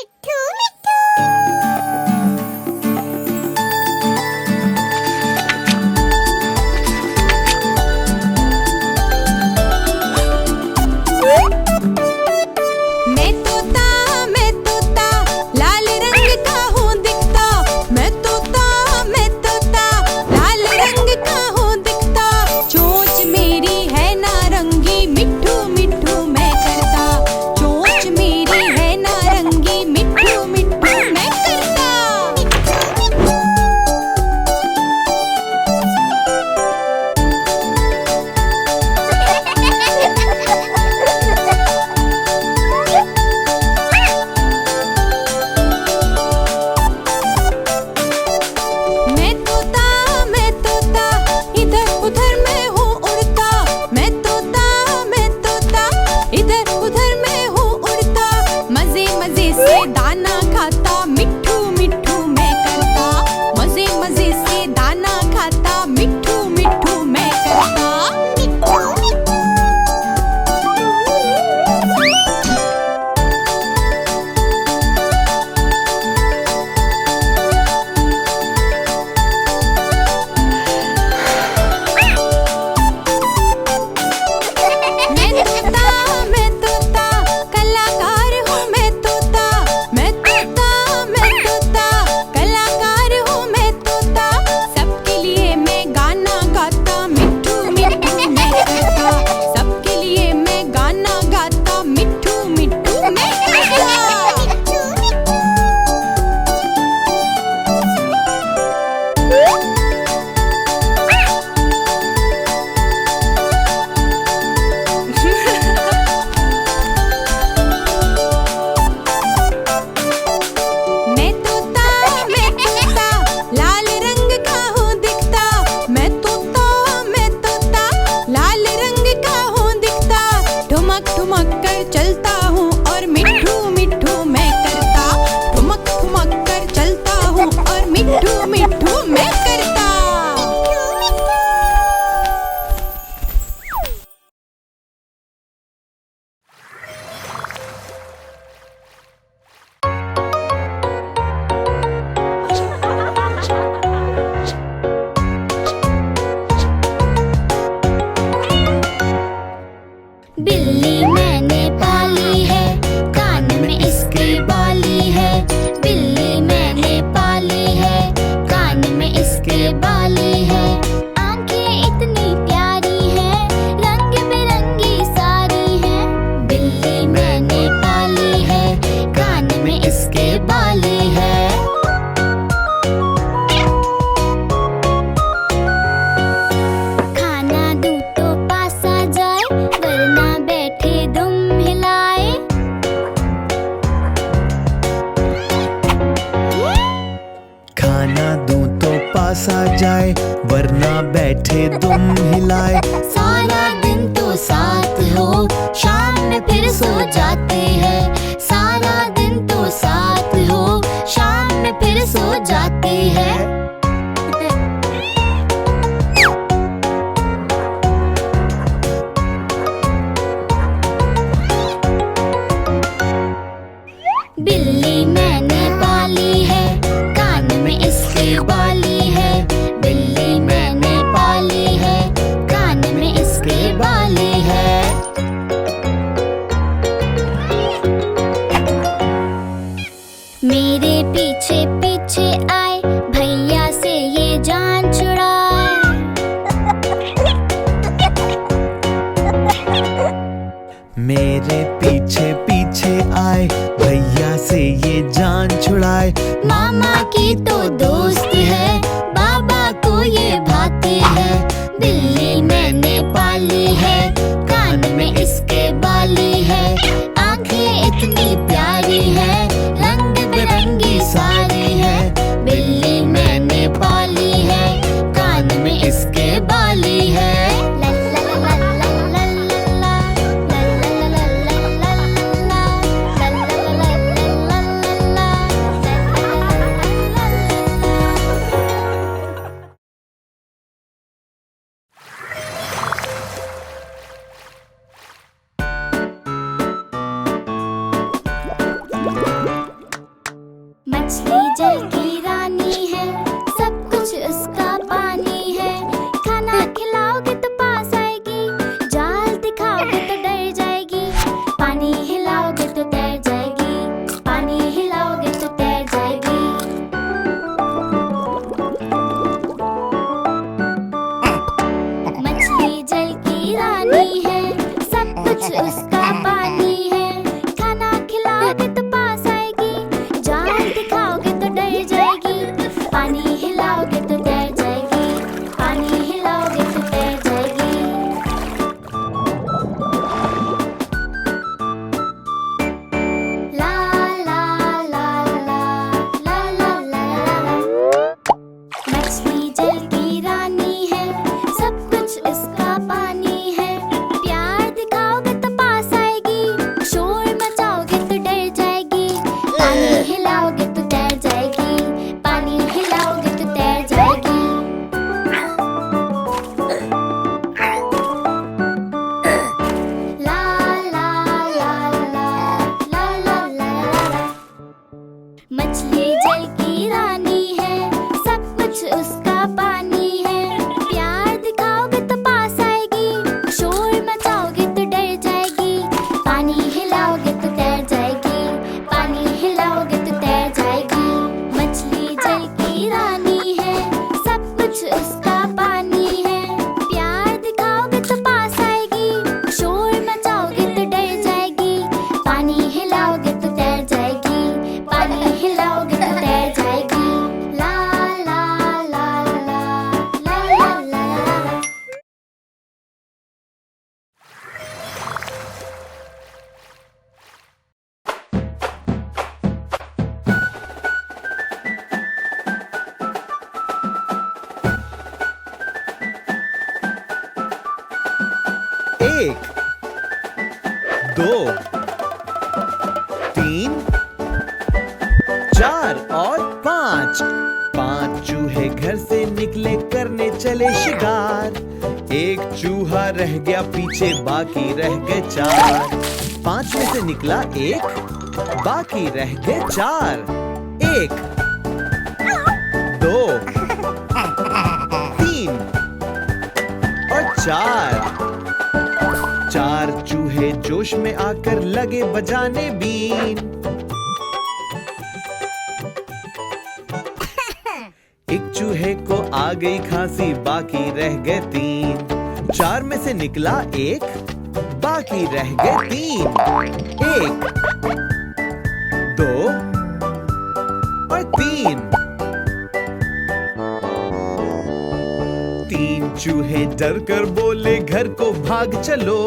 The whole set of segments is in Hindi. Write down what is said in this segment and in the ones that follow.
मिट्ठू मिट्ठू। मैं तोता लाल रंग का हूँ दिखता। मैं तोता लाल रंग का हूँ दिखता। चोंच मेरी है नारंगी, मिट्ठू मिट्ठू मैं करता। चोंच मेरी है नारंगी, मिट्ठू मिट्ठू मैं करता। मैं तोता इधर उधर मैं हूँ उड़ता। मैं तोता इधर उधर मैं हूँ उड़ता। मजे मजे से दाना खाता, मिट्ठू मिट्ठू मैं करता। मजे मजे से दाना खाता, मिट्ठू मिट्ठू मैं करता। मैं तोता कलाकार हूँ। मैं तोता कलाकार हूँ। मैं तोता सबके लिए मैं गाना गाता, मिट्ठू मिट्ठू मैं करता। सबके लिए मैं गाना गाता, मिट्ठू मिट्ठू मैं करता। मैं तोता लाल रंग का हूँ दिखता। मैं तोता लाल रंग का हूँ दिखता। ठुमक ठुमक कर चलता हूँ और मिट्ठू मिट्ठू मैं करता। ठुमक ठुमक कर चलता हूँ और मिट्ठू मिट्ठू मैं करता। बिल्ली मैंने पाली है, कान में इसके बाली है। बिल्ली मैंने पाली है, कान में इसके बाली है। आंखें इतनी प्यारी हैं, रंग बिरंगी सारी हैं। बिल्ली मैंने पाली है, कान में इसके बाली है। खाना दूँ तो पास आ जाए, वरना बैठे दुम हिलाए। खाना दूं तो पास आ जाए, वरना बैठे दुम हिलाए। सारा दिन तो साथ हो, शाम में फिर सो जाते हैं। सारा दिन तो साथ हो, शाम में फिर सो जाते हैं। बिल्ली मैंने पाली है, कान में इसके बाली है। बिल्ली मैंने पाली है, कान में इसके बाली है। मेरे पीछे पीछे आए, भैया से ये जान छुड़ाए। मेरे पीछे पीछे आए, भैया से ये जान छुड़ाए। मामा की तो दोस्त है, बाबा को ये भाती है। बिल्ली मैंने पाली है, कान में इसके बाली है। आंखें इतनी प्यारी है, रंग बिरंगी सारी है। बिल्ली मैंने पाली है, कान में इसके बाली है। मछली जल की रानी है, सब कुछ उसका पानी है। खाना खिलाओगे तो पास आएगी, जाल दिखाओगे तो डर जाएगी। पानी हिलाओगे तो तैर जाएगी, पानी हिलाओगे तो तैर जाएगी। मछली जल की रानी है, सब कुछ उसका पानी है। खाना खिलाओगे तो पास आएगी, जाल दिखाओगे तो डर जाएगी। पानी हिलाओगे तो तैर जाएगी, पानी हिलाओगे तो तैर जाएगी। ला ला ला ला ला ला ला ला। मछली जल की रानी है, सब कुछ उसका पानी है। प्यार दिखाओगे तो पास आएगी, शोर मचाओगे तो डर जाएगी। पानी हिलाओगे तो तैर जाएगी, पानी हिलाओगे तो तैर जाएगी। ला ला ला ला ला ला ला। मछली जल की रानी है, सब कुछ उसका पानी है। प्यार दिखाओगे तो पास आएगी, शोर मचाओगे तो डर जाएगी। पानी हिलाओगे तो तैर जाएगी, पानी हिलाओगे तो तैर जाएगी। मछली जल की रानी है, सब कुछ उसका पानी है। प्यार दिखाओगे तो पास आएगी, शोर मचाओगे तो डर जाएगी। पानी हिलाओगे तो तैर जाएगी, पानी हिलाओगे तो तैर जाएगी। ला ला ला ला ला ला ला ला। एक, दो, तीन, चार और पाँच। पाँच चूहे घर से निकले करने चले शिकार। एक चूहा रह गया पीछे, बाकी रह गए चार। पाँच में से निकला एक, बाकी रह गए चार। एक, दो, तीन और चार। चार चूहे जोश में आकर लगे बजाने बीन। एक चूहे को आ गई खांसी, बाकी रह गए तीन। चार में से निकला एक, बाकी रह गए तीन। एक, दो और तीन। तीन चूहे डर कर बोले, घर को भाग चलो।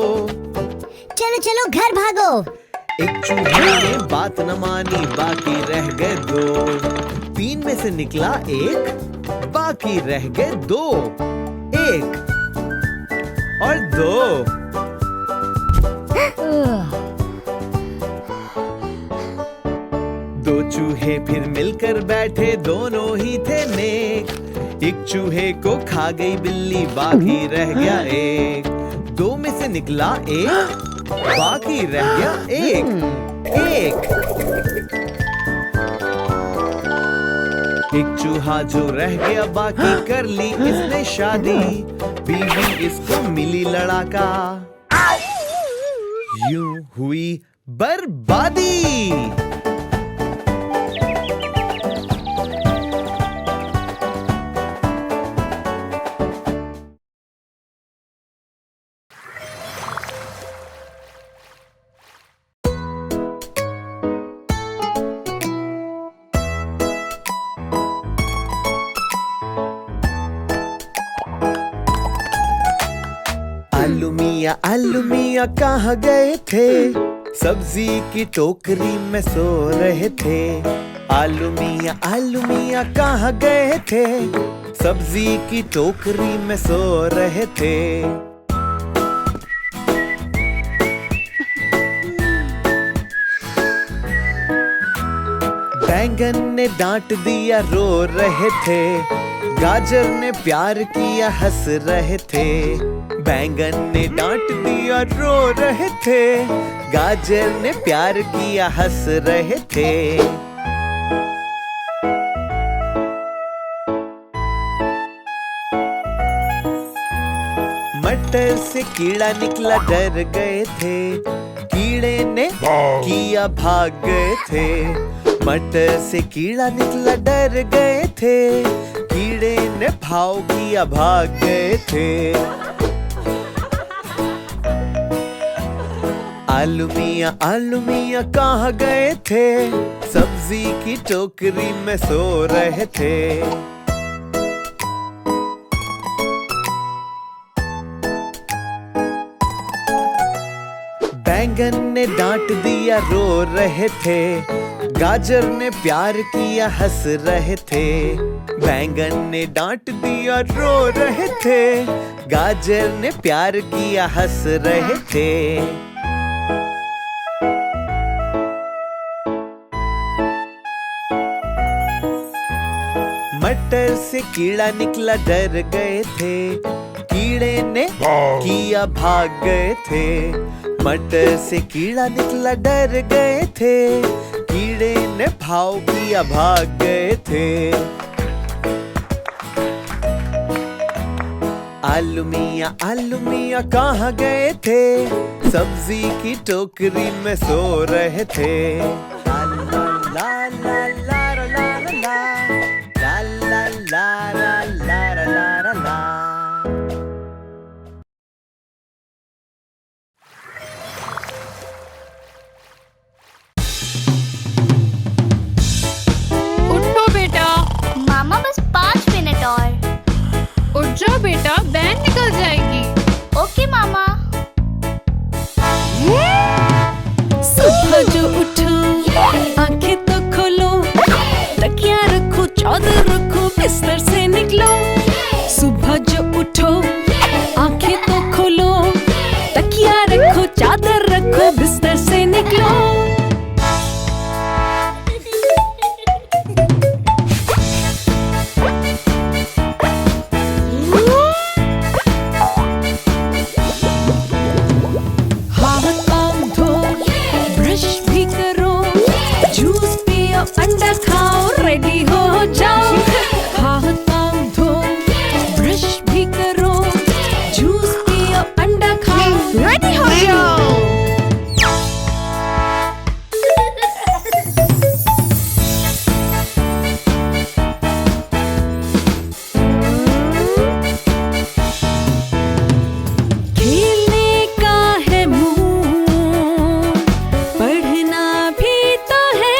चलो चलो घर भागो। एक चूहे ने बात न मानी, बाकी रह गए दो। तीन में से निकला एक, बाकी रह गए दो। एक और दो। दो चूहे फिर मिलकर बैठे, दोनों ही थे नेक। एक चूहे को खा गई बिल्ली, बाकी रह गया एक। दो में से निकला एक, बाकी रह गया एक। एक, एक चूहा जो रह गया, बाकी कर ली इसने शादी। बीवी इसको मिली लड़ाका, यूं हुई बर्बादी। आलू मियाँ कहाँ गए थे? सब्जी की टोकरी में सो रहे थे। आलू मियाँ कहाँ गए थे? सब्जी की टोकरी में सो रहे थे। बैंगन ने डांट दिया, रो रहे थे। गाजर ने प्यार किया, हंस रहे थे। बैंगन ने डांट दिया, रो रहे थे। गाजर ने प्यार किया, हंस रहे थे। से कीड़ा निकला डर गए थे, कीड़े ने किया भाग गए थे। मटर से कीड़ा निकला डर गए थे, कीड़े ने भाव किया भाग गए थे। आलू मियाँ कहाँ गए थे, सब्जी की टोकरी में सो रहे थे। बैंगन ने डांट दिया रो रहे थे, गाजर ने प्यार किया हंस रहे थे। बैंगन ने डांट दिया रो रहे थे, गाजर ने प्यार किया हंस रहे थे। मटर से कीड़ा निकला डर गए थे, कीड़े ने किया भाग गए थे। मटर से कीड़ा निकला डर गए थे, कीड़े ने भाव किया भाग गए थे। आलू मियाँ कहाँ गए थे, सब्जी की टोकरी में सो रहे थे। ला ला ला ला ला ला ला ला ला ला ला ला। उठो बेटा। मामा बस 5 मिनट और। उठ जाओ बेटा, वैन निकल जाएगी। ओके मामा। सुबह जो उठो, आंखें तो खोलो, तकिया रखो, चादर रखो, बिस्तर से निकलो। सुबह जो उठो, आंखें तो खोलो, तकिया रखो, चादर रखो, बिस्तर से निकलो। अंडा खाओ, रेडी हो जाओ। हाथ पाँव धो, ब्रश भी करो, जूस पियो, अंडा खाओ, रेडी हो जाओ। खेलने का है मूड, पढ़ना भी तो है।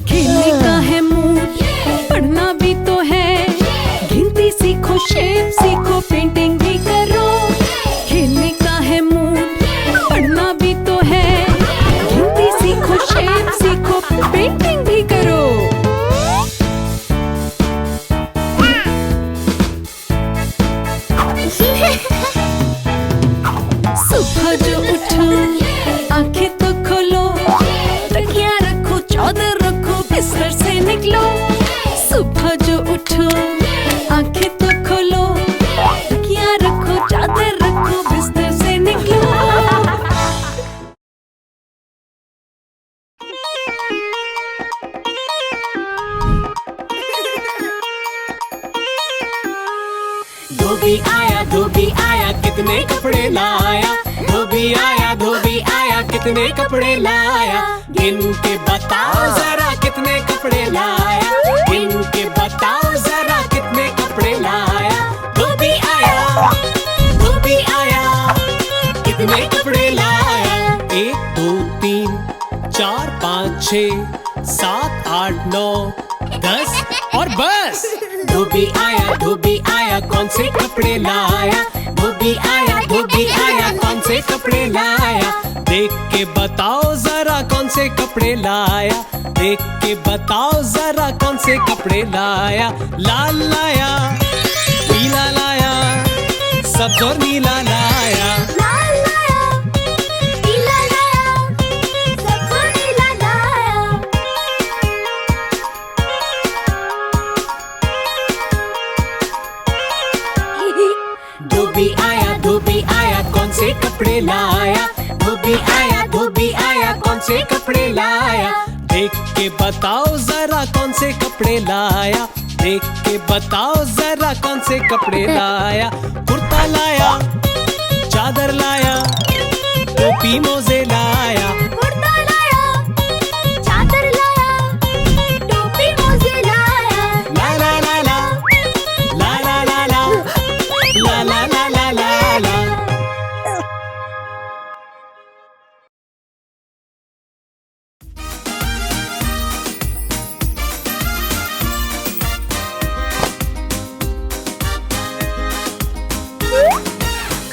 खेलने का है मूड, पढ़ना भी तो है। गिनती सीखो, शेप सीखो, पेंटिंग भी करो। खेलने का है मूड, पढ़ना भी तो है। गिनती सीखो, शेप सीखो, पेंटिंग भी करो। सुबह जो उठो, आंखें तो खोलो, तकिया रखो, चादर रखो, बिस्तर से निकलो। सुबह जो उठो, आंखें तो खोलो, तकिया रखो, चादर रखो, बिस्तर से निकलो। धोबी आया कितने कपड़े लाया। धोबी आया कितने कपड़े लाया। गिन के बताओ जरा कितने कपड़े लाया। गिन के बताओ जरा कितने कपड़े लाया। धोबी आया कितने कपड़े लाया। 1 2 3 4 5 6 7 8 9 10 और बस। धोबी आया कौन से कपड़े लाया। धोबी आया कौन से कपड़े लाया। देख के बताओ जरा कौन से कपड़े लाया। देख के बताओ जरा कौन से कपड़े लाया। लाल लाया, पीला लाया, सब्ज और नीला लाया। लाल लाया, पीला लाया, सब्ज और नीला लाया। धोबी आया कौन से कपड़े लाया। धोबी आया कौन से कपड़े लाया। देख के बताओ जरा कौन से कपड़े लाया, देख के बताओ जरा कौन से कपड़े लाया। कुर्ता लाया, चादर लाया, टोपी मोजे लाया। कुर्ता लाया, चादर लाया, टोपी मोजे लाया। ला ला ला ला ला ला ला ला ला ला ला ला ला ला।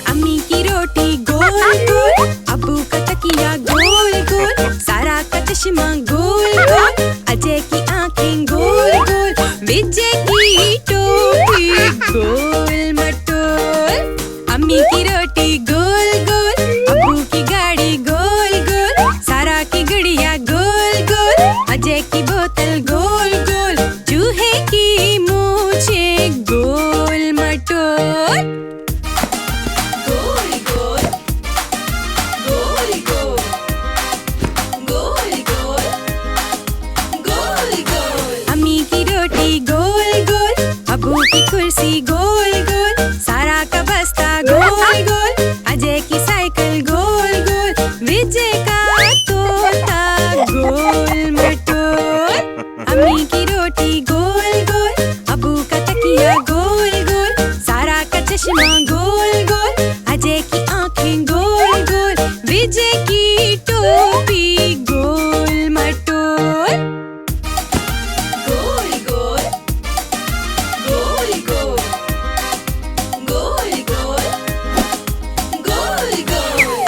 अम्मी की रोटी गोल गोल, अबू का तकिया गोल गोल, सारा का चश्मा गोल गोल, अजय की आंखें गोल गोल, विजय की टोपी गोल मटोल। अम्मी की रोटी गोल गोल, अबू की गाड़ी गोल गोल, सारा की गुड़िया गोल गोल, अजय की बोतल गोल गोल, चूहे की मूछे गोल मटोल। अम्मी की रोटी गोल गोल, अबू की कुर्सी गोल गोल, सारा का बस्ता गोल गोल, अजय की साइकिल गोल गोल, विजय का तोता गोल मटोल। अम्मी की रोटी गोल गोल, अबू का तकिया गोल गोल, सारा का चश्मा गोल गोल, अजय की आंखें गोल गोल, विजय की टोपी गोल मटोल।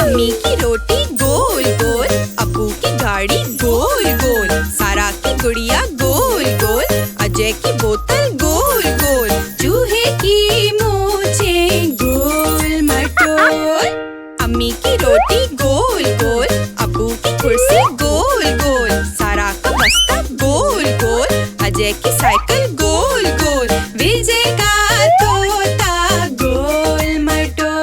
अम्मी की रोटी गोल गोल, अबू की गाड़ी गोल गोल, सारा की गुड़िया गोल गोल, अजय की बोतल गोल गोल, चूहे की मूछे गोल मटोल। अम्मी की रोटी गोल गोल, अबू की कुर्सी गोल गोल, सारा का बस्ता गोल गोल, अजय की साइकिल गोल गोल, विजय का तोता गोल मटोल।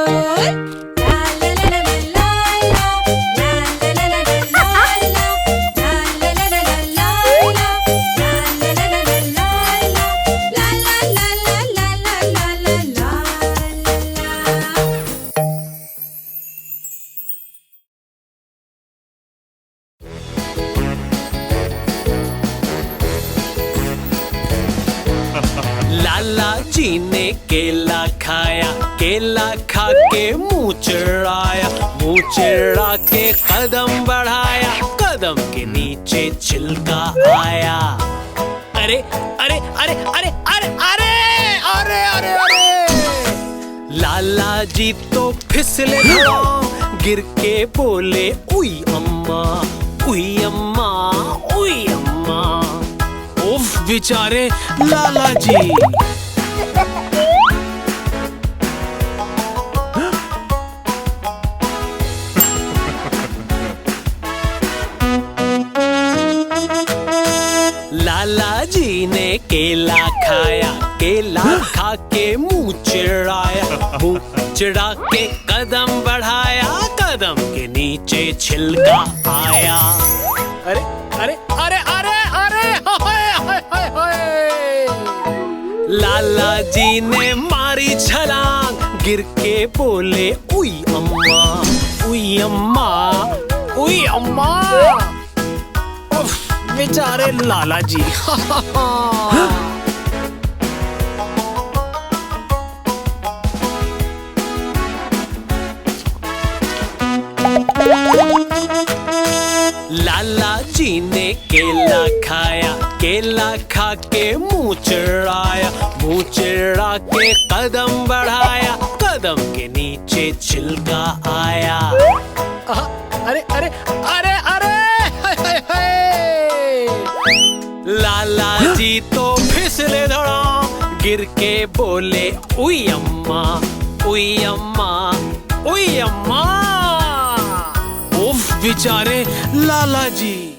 लाला जी ने केला खाया, केला खा के मुंह चिढ़ाया, मुंह चिढ़ा के कदम बढ़ाया, कदम के नीचे छिलका आया। अरे अरे अरे अरे अरे अरे अरे अरे अरे लाला जी तो फिसले धड़ाम, गिर के बोले उई अम्मा, उई अम्मा, उई अम्मा। उफ बेचारे लाला जी। लाला जी ने केला खाया, केला खा के मुंह चिढ़ाया, मुंह चिढ़ा के कदम बढ़ाया, कदम के नीचे छिलका आया। अरे अरे अरे अरे अरे हाय हाय हाय हाय। लाला जी ने मारी छलांग, गिर के बोले उई अम्मा, उई अम्मा, उई अम्मा। उफ बेचारे लाला जी। लाला जी ने केला खाया, केला खा के मुंह चिढ़ाया, मुंह चिढ़ा के कदम बढ़ाया, कदम के नीचे छिलका आया। अरे अरे अरे अरे हाय हाय हाय। लाला जी तो फिसले धड़ाम, गिर के बोले उई अम्मा, उई अम्मा, उई अम्मा। उफ बेचारे लाला जी।